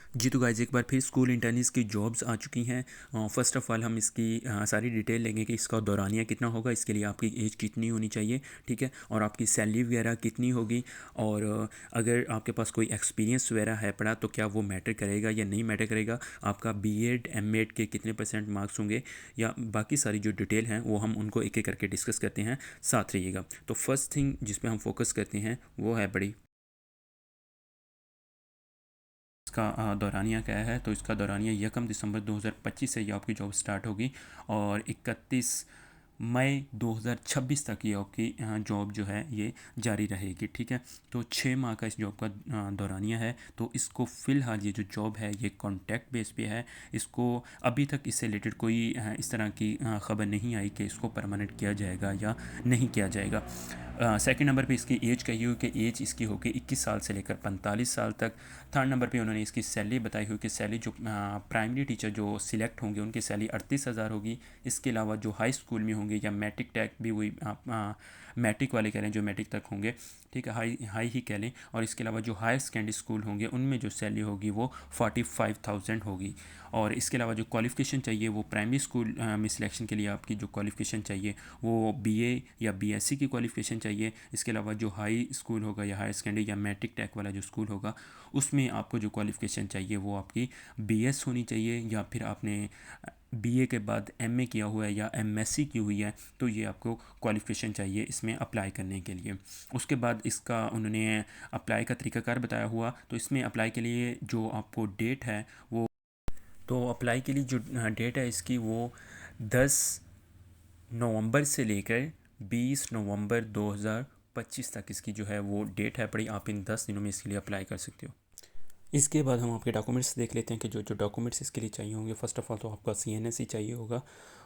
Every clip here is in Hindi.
जी तो गाइज़ एक बार फिर स्कूल इंटर्निस की जॉब्स आ चुकी हैं। फ़र्स्ट ऑफ़ ऑल हम इसकी सारी डिटेल लेंगे कि इसका दौरानिया कितना होगा, इसके लिए आपकी एज कितनी होनी चाहिए, ठीक है, और आपकी सैलरी वगैरह कितनी होगी, और अगर आपके पास कोई एक्सपीरियंस वगैरह है पड़ा तो क्या वो मैटर करेगा या नहीं मैटर करेगा, आपका बीएड एमएड के कितने परसेंट मार्क्स होंगे, या बाकी सारी जो डिटेल हैं वो हम उनको एक एक करके डिस्कस करते हैं। साथ रहिएगा। तो फर्स्ट थिंग जिस पे हम फोकस करते हैं वो है बड़ी इसका दौरानिया क्या है। तो इसका दौरानिया 1 दिसंबर 2025 से ये आपकी जॉब स्टार्ट होगी और 31 मई 2026 तक ये आपकी जॉब जो है ये जारी रहेगी, ठीक है। तो 6 माह का इस जॉब का दौरानिया है। तो इसको फ़िलहाल ये जो जॉब है ये कॉन्ट्रैक्ट बेस पे है। इसको अभी तक इससे रिलेटेड कोई इस तरह की ख़बर नहीं आई कि इसको परमानेंट किया जाएगा या नहीं किया जाएगा। सेकंड नंबर पे इसकी एज कही हुई कि एज इसकी होगी 21 साल से लेकर 45 साल तक। थर्ड नंबर पे उन्होंने इसकी सैलरी बताई हुई कि सैलरी जो प्राइमरी टीचर जो सिलेक्ट होंगे उनकी सैलरी 38,000 होगी। इसके अलावा जो हाई स्कूल में होंगे या मैट्रिक टैग भी हुई आप मैट्रिक वाले कह लें, जो मैट्रिक तक होंगे, ठीक है, हाई हाई ही कह लें। और इसके अलावा जो हायर सेकेंडरी स्कूल होंगे उनमें जो सैलरी होगी वो 45,000 होगी। और इसके अलावा जो क्वालिफ़िकेशन चाहिए वो प्राइमरी स्कूल में सिलेक्शन के लिए आपकी जो क्वालिफ़िकेशन चाहिए वो बीए या बीएससी की क्वालिफ़िकेशन चाहिए। इसके अलावा जो हाई स्कूल होगा या हायर सेकेंडरी या मैट्रिक टैग वाला जो स्कूल होगा उसमें आपको जो क्वालिफ़िकेशन चाहिए वो आपकी बीएस होनी चाहिए, या फिर आपने बीए के बाद एमए किया हुआ है या एमएससी की हुई है तो ये आपको क्वालिफ़िकेशन चाहिए इसमें अप्लाई करने के लिए। उसके बाद इसका उन्होंने अप्लाई का तरीकाकार बताया हुआ। तो इसमें अप्लाई के लिए जो आपको डेट है वो, तो अप्लाई के लिए जो डेट है इसकी वो 10 नवंबर से लेकर 20 नवंबर 2025 तक इसकी जो है वो डेट है पड़ी। आप इन 10 दिनों में इसके लिए अप्लाई कर सकते हो। इसके बाद हम आपके डॉक्यूमेंट्स देख लेते हैं कि जो जो डॉक्यूमेंट्स इसके लिए चाहिए होंगे। फ़र्स्ट ऑफ़ ऑल तो आपका सीएनएस ही चाहिए होगा,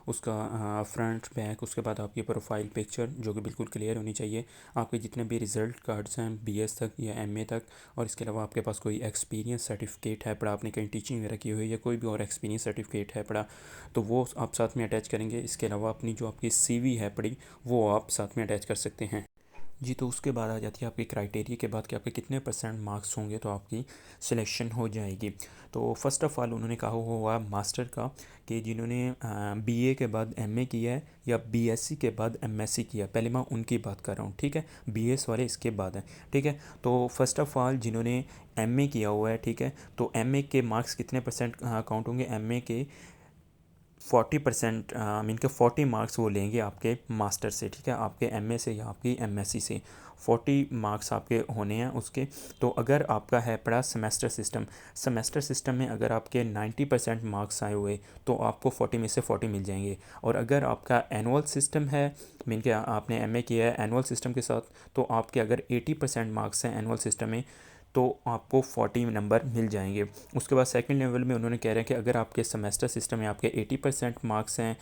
उसका फ्रंट बैक। उसके बाद आपकी प्रोफाइल पिक्चर जो कि बिल्कुल क्लियर होनी चाहिए। आपके जितने भी रिज़ल्ट कार्ड्स हैं बीएस तक या एमए तक, और इसके अलावा आपके पास कोई एक्सपीरियंस सर्टिफिकेट है पड़ा, आपने कहीं टीचिंग वगैरह की हुई है, कोई भी और एक्सपीरियंस सर्टिफिकेट है पड़ा तो वो आप साथ में अटैच करेंगे। इसके अलावा अपनी जो आपकी सीवी है पड़ी वो आप साथ में अटैच कर सकते हैं। जी तो उसके बाद आ जाती है आपकी क्राइटेरिया के बाद कि आपके कितने परसेंट मार्क्स होंगे तो आपकी सिलेक्शन हो जाएगी। तो फर्स्ट ऑफ़ ऑल उन्होंने कहा हुआ मास्टर का कि जिन्होंने बीए के बाद एमए किया है या बीएससी के बाद एमएससी किया, पहले मैं उनकी बात कर रहा हूँ, ठीक है, बीएस वाले इसके बाद हैं, ठीक है। तो फर्स्ट ऑफ़ ऑल जिन्होंने एमए किया हुआ है, ठीक है, तो एमए के मार्क्स कितने परसेंट काउंट होंगे, एमए के 40% मीन के 40 मार्क्स वो लेंगे आपके मास्टर से, ठीक है, आपके एमए से या आपकी एमएससी से 40 मार्क्स आपके होने हैं उसके। तो अगर आपका है पड़ा सेमेस्टर सिस्टम, सेमेस्टर सिस्टम में अगर आपके 90% मार्क्स आए हुए तो आपको 40 में से 40 मिल जाएंगे। और अगर आपका एनुअल सिस्टम है, मीन के आपने एमए किया है एनुअल सिस्टम के साथ, तो आपके अगर 80% मार्क्स हैं एनुअल सिस्टम में तो आपको 40 नंबर मिल जाएंगे। उसके बाद सेकंड लेवल में उन्होंने कह रहे हैं कि अगर आपके सेमेस्टर सिस्टम में आपके 80% मार्क्स हैं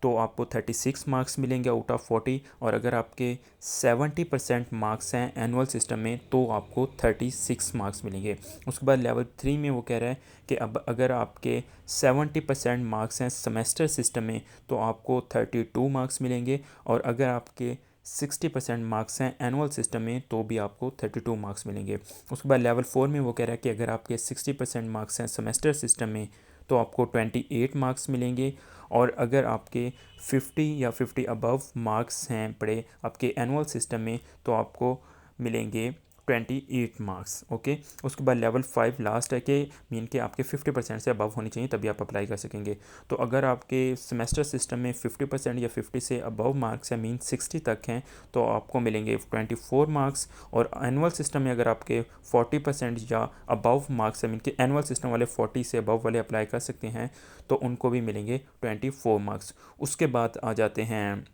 तो आपको 36 मार्क्स मिलेंगे आउट ऑफ 40, और अगर आपके 70% मार्क्स हैं एनुअल सिस्टम में तो आपको 36 मार्क्स मिलेंगे। उसके बाद लेवल 3 में वो कह रहा है कि अब अगर आपके 70% मार्क्स हैं सेमेस्टर सिस्टम में तो आपको 32 मार्क्स मिलेंगे, और अगर आपके 60% मार्क्स हैं एनुअल सिस्टम में तो भी आपको 32 मार्क्स मिलेंगे। उसके बाद लेवल 4 में वो कह रहा है कि अगर आपके 60% मार्क्स हैं सेमेस्टर सिस्टम में तो आपको 28 मार्क्स मिलेंगे, और अगर आपके 50 या 50 अबव मार्क्स हैं पड़े आपके एनुअल सिस्टम में तो आपको मिलेंगे 28 मार्क्स, ओके। उसके बाद लेवल 5 लास्ट है कि मीन के आपके 50% से अबव होनी चाहिए तभी आप अप्लाई कर सकेंगे। तो अगर आपके सेमेस्टर सिस्टम में 50% या 50 से अबव मार्क्स हैं, मीन 60 तक हैं, तो आपको मिलेंगे 24 मार्क्स। और एनुअल सिस्टम में अगर आपके 40% या अबव मार्क्स हैं, मीन के एनुअल सिस्टम वाले 40 से अबव वाले अप्लाई कर सकते हैं, तो उनको भी मिलेंगे 24 मार्क्स। उसके बाद आ जाते हैं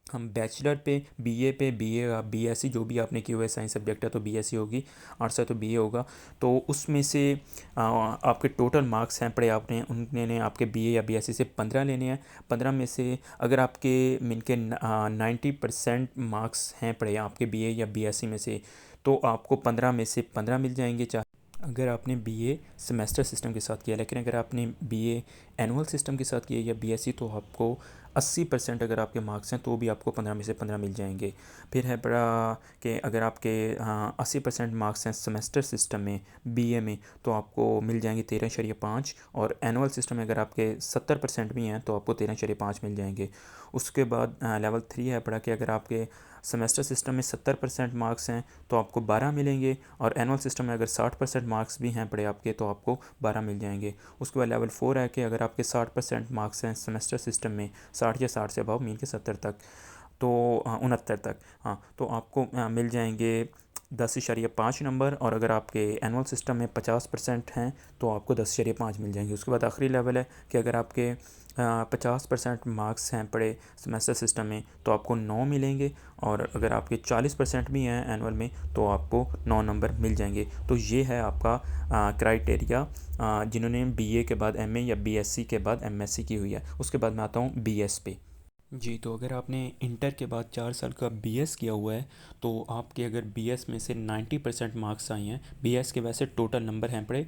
हम बैचलर पे, बीए पे, बीए या बीएससी जो भी आपने किया हुआ है, साइंस सब्जेक्ट है तो बीएससी होगी, आर्ट्स है तो बीए होगा। तो उसमें से आपके टोटल मार्क्स हैं पड़े आपने उनने आपके बीए या बीएससी से 15 लेने हैं। 15 में से अगर आपके मीन के 90% मार्क्स हैं पड़े आपके बीए या बीएससी में से तो आपको 15 में से 15 मिल जाएंगे, चाहे अगर आपने बीए सेमेस्टर सिस्टम के साथ किया। लेकिन अगर आपने बीए एनुअल सिस्टम के साथ किया या बीएससी तो आपको 80% अगर आपके मार्क्स हैं तो भी आपको 15 में से 15 मिल जाएंगे। फिर है पड़ा कि अगर आपके 80% मार्क्स हैं सेमेस्टर सिस्टम में बीए में तो आपको मिल जाएंगे 13.5, और एनुअल सिस्टम में अगर आपके 70% भी हैं तो आपको 13.5 मिल जाएंगे। उसके बाद लेवल 3 है पड़ा कि अगर आपके सेमेस्टर सिस्टम में 70% मार्क्स हैं तो आपको 12 मिलेंगे, और एनुअल सिस्टम में अगर 60% मार्क्स भी हैं पड़े आपके तो आपको 12 मिल जाएंगे। उसके बाद लेवल 4 है कि अगर आपके 60% मार्क्स हैं सेमेस्टर सिस्टम में, 60 या 60 से अबव मीन के 70 तक, तो 69 तक, हाँ, तो आपको मिल जाएंगे 10.5 नंबर, और अगर आपके एनुअल सिस्टम में 50% हैं तो आपको 10.5 मिल जाएंगे। उसके बाद आखिरी लेवल है कि अगर आपके 50% मार्क्स हैं पड़े सेमेस्टर सिस्टम में तो आपको 9 मिलेंगे, और अगर आपके 40% भी हैं एनुअल में तो आपको 9 नंबर मिल जाएंगे। तो ये है आपका क्राइटेरिया जिन्होंने बीए के बाद एमए या बीएससी के बाद एमएससी की हुई है। उसके बाद मैं आता हूँ बीएस पे। जी, तो अगर आपने इंटर के बाद 4 साल का बीएस किया हुआ है तो आपके अगर बीएस में से 90% मार्क्स आए हैं, बीएस के वैसे टोटल नंबर हैं पड़े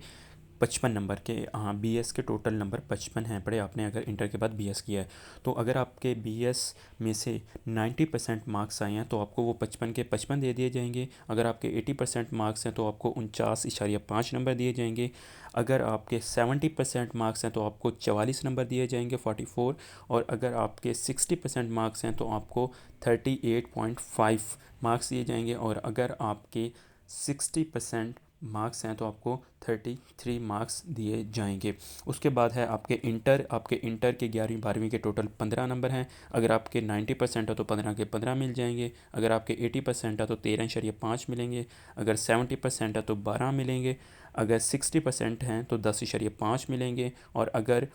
55 नंबर के, हाँ, बीएस के टोटल नंबर 55 हैं पड़े, आपने अगर इंटर के बाद बीएस किया है तो अगर आपके बीएस में से 90% मार्क्स आए हैं तो आपको वो 55 के 55 दे दिए जाएंगे। अगर आपके 80% मार्क्स हैं तो आपको 49.5 नंबर दिए जाएंगे। अगर आपके 70% मार्क्स हैं तो आपको 44 नंबर दिए जाएंगे, 44। और अगर आपके 60% मार्क्स हैं तो आपको 38.5 मार्क्स दिए जाएंगे, और अगर आपके 60% मार्क्स हैं तो आपको 33 मार्क्स दिए जाएंगे। उसके बाद है आपके इंटर के 11वीं 12वीं के टोटल 15 नंबर हैं। अगर आपके 90% है तो 15 के 15 मिल जाएंगे। अगर आपके 80% है तो 13.5 मिलेंगे। अगर 70% है तो 12 मिलेंगे। अगर 60% हैं तो 10.5 मिलेंगे, और अगर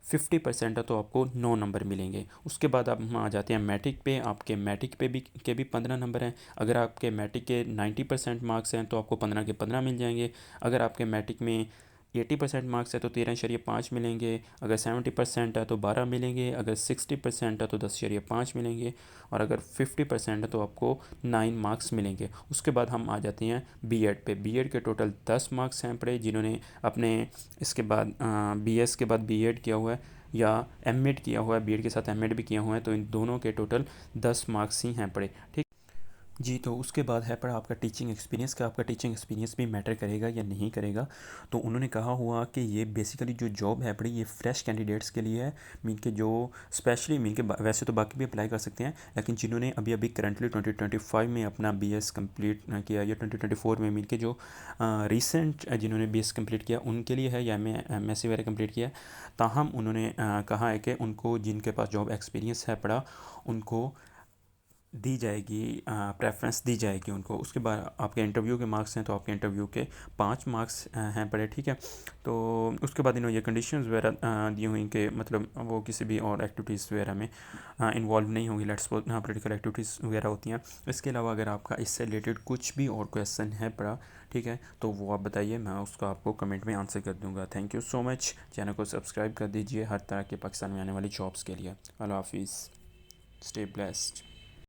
50% है तो आपको 9 नंबर मिलेंगे। उसके बाद आप हम आ जाते हैं मैट्रिक पे। आपके मैट्रिक पे भी 15 नंबर हैं। अगर आपके मैट्रिक के 90% मार्क्स हैं तो आपको 15 के 15 मिल जाएंगे। अगर आपके मैट्रिक में 80% मार्क्स है तो 13.5 मिलेंगे। अगर 70% है तो 12 मिलेंगे। अगर 60% है तो 10.5 मिलेंगे, और अगर 50% है तो आपको 9 मार्क्स मिलेंगे। उसके बाद हम आ जाते हैं बीएड पे। बीएड के टोटल 10 मार्क्स हैं पड़े जिन्होंने अपने इसके बाद बीएस के बाद बीएड किया हुआ है या एमएड किया हुआ है, बीएड के साथ एमएड भी किया हुआ है, तो इन दोनों के टोटल 10 मार्क्स ही हैं पड़े, ठीक। जी, तो उसके बाद है पड़ा आपका टीचिंग एक्सपीरियंस का। आपका टीचिंग एक्सपीरियंस भी मैटर करेगा या नहीं करेगा। तो उन्होंने कहा हुआ कि ये बेसिकली जो जॉब है पड़ी ये फ्रेश कैंडिडेट्स के लिए है, मीन के जो स्पेशली मीन के वैसे तो बाकी भी अप्लाई कर सकते हैं, लेकिन जिन्होंने अभी अभी करंटली 2025 में अपना बीएस कंप्लीट किया या 2024 में मीन के जो रिसेंट जिन्होंने बीएस कंप्लीट किया उनके लिए है, या एमएससी वगैरह कंप्लीट किया। ताहम उन्होंने कहा है कि उनको जिनके पास जॉब एक्सपीरियंस है पड़ा उनको दी जाएगी, प्रेफरेंस दी जाएगी उनको। उसके बाद आपके इंटरव्यू के मार्क्स हैं तो आपके इंटरव्यू के 5 मार्क्स हैं पड़े, ठीक है। तो उसके बाद इन्होंने ये कंडीशंस वगैरह दी हुई कि मतलब वो किसी भी और एक्टिविटीज़ वगैरह में इन्वॉल्व नहीं होंगी, लेट्स सपोज पोलिटिकल एक्टिविटीज़ वगैरह होती हैं। इसके अलावा अगर आपका इससे रिलेटेड कुछ भी और क्वेश्चन है पड़ा, ठीक है, तो वो आप बताइए, मैं उसका आपको कमेंट में आंसर कर दूँगा। Thank you so much. Channel को सब्सक्राइब कर दीजिए हर तरह के पाकिस्तान में आने वाली जॉब्स के लिए। अल्लाह हाफिज़, स्टे ब्लेस्ड।